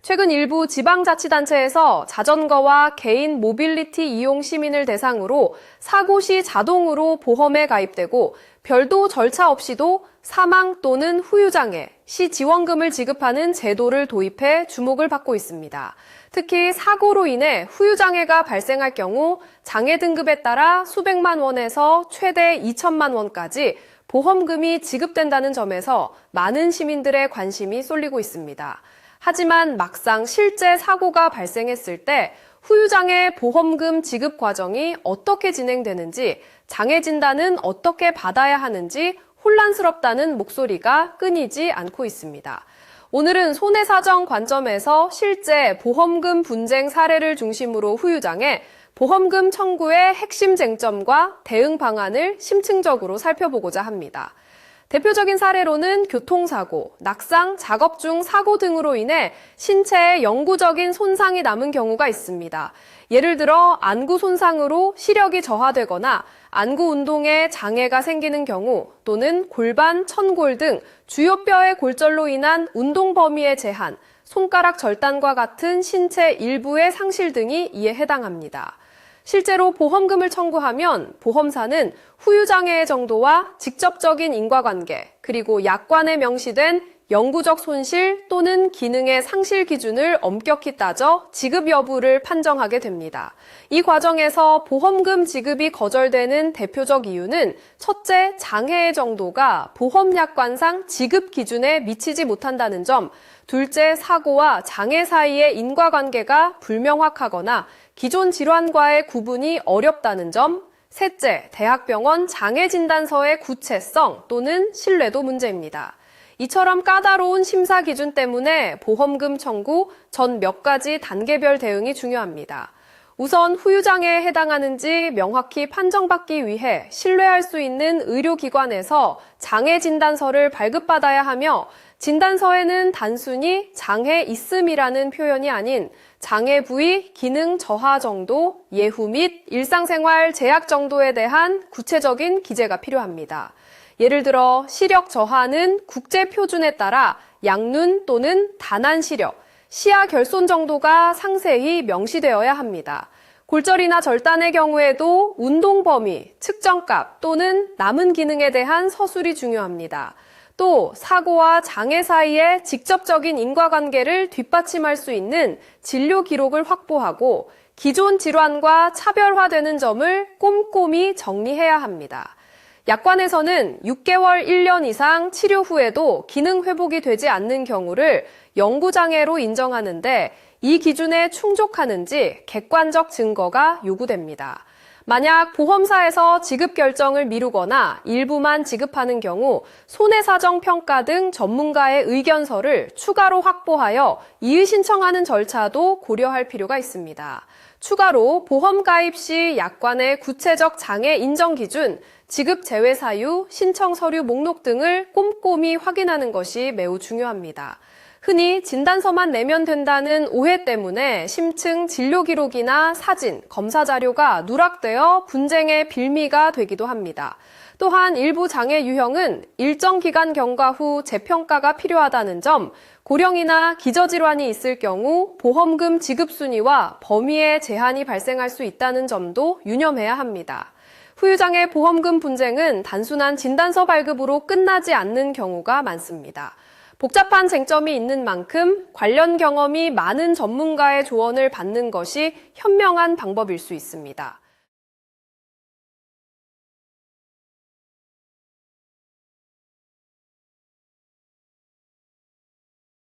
최근 일부 지방자치단체에서 자전거와 개인 모빌리티 이용 시민을 대상으로 사고 시 자동으로 보험에 가입되고 별도 절차 없이도 사망 또는 후유장애, 시 지원금을 지급하는 제도를 도입해 주목을 받고 있습니다. 특히 사고로 인해 후유장애가 발생할 경우 장애 등급에 따라 수백만 원에서 최대 2천만 원까지 보험금이 지급된다는 점에서 많은 시민들의 관심이 쏠리고 있습니다. 하지만 막상 실제 사고가 발생했을 때 후유장애 보험금 지급 과정이 어떻게 진행되는지, 장애 진단은 어떻게 받아야 하는지 혼란스럽다는 목소리가 끊이지 않고 있습니다. 오늘은 손해사정 관점에서 실제 보험금 분쟁 사례를 중심으로 후유장애, 보험금 청구의 핵심 쟁점과 대응 방안을 심층적으로 살펴보고자 합니다. 대표적인 사례로는 교통사고, 낙상, 작업 중 사고 등으로 인해 신체에 영구적인 손상이 남은 경우가 있습니다. 예를 들어 안구 손상으로 시력이 저하되거나 안구 운동에 장애가 생기는 경우 또는 골반, 천골 등 주요 뼈의 골절로 인한 운동 범위의 제한, 손가락 절단과 같은 신체 일부의 상실 등이 이에 해당합니다. 실제로 보험금을 청구하면 보험사는 후유장애의 정도와 직접적인 인과관계, 그리고 약관에 명시된 영구적 손실 또는 기능의 상실 기준을 엄격히 따져 지급 여부를 판정하게 됩니다. 이 과정에서 보험금 지급이 거절되는 대표적 이유는 첫째, 장애의 정도가 보험약관상 지급 기준에 미치지 못한다는 점, 둘째, 사고와 장애 사이의 인과관계가 불명확하거나 기존 질환과의 구분이 어렵다는 점, 셋째, 대학병원 장애진단서의 구체성 또는 신뢰도 문제입니다. 이처럼 까다로운 심사 기준 때문에 보험금 청구 전 몇 가지 단계별 대응이 중요합니다. 우선 후유장애에 해당하는지 명확히 판정받기 위해 신뢰할 수 있는 의료기관에서 장애진단서를 발급받아야 하며 진단서에는 단순히 장애 있음이라는 표현이 아닌 장애 부위, 기능 저하 정도, 예후 및 일상생활 제약 정도에 대한 구체적인 기재가 필요합니다. 예를 들어 시력 저하는 국제 표준에 따라 양눈 또는 다난 시력, 시야 결손 정도가 상세히 명시되어야 합니다. 골절이나 절단의 경우에도 운동 범위, 측정값 또는 남은 기능에 대한 서술이 중요합니다. 또 사고와 장애 사이의 직접적인 인과관계를 뒷받침할 수 있는 진료 기록을 확보하고 기존 질환과 차별화되는 점을 꼼꼼히 정리해야 합니다. 약관에서는 6개월 1년 이상 치료 후에도 기능 회복이 되지 않는 경우를 영구장애로 인정하는데 이 기준에 충족하는지 객관적 증거가 요구됩니다. 만약 보험사에서 지급 결정을 미루거나 일부만 지급하는 경우 손해사정평가 등 전문가의 의견서를 추가로 확보하여 이의 신청하는 절차도 고려할 필요가 있습니다. 추가로 보험 가입 시 약관의 구체적 장애 인정 기준, 지급 제외 사유, 신청 서류 목록 등을 꼼꼼히 확인하는 것이 매우 중요합니다. 흔히 진단서만 내면 된다는 오해 때문에 심층 진료 기록이나 사진, 검사 자료가 누락되어 분쟁의 빌미가 되기도 합니다. 또한 일부 장애 유형은 일정 기간 경과 후 재평가가 필요하다는 점, 고령이나 기저질환이 있을 경우 보험금 지급 순위와 범위에 제한이 발생할 수 있다는 점도 유념해야 합니다. 후유장애 보험금 분쟁은 단순한 진단서 발급으로 끝나지 않는 경우가 많습니다. 복잡한 쟁점이 있는 만큼 관련 경험이 많은 전문가의 조언을 받는 것이 현명한 방법일 수 있습니다.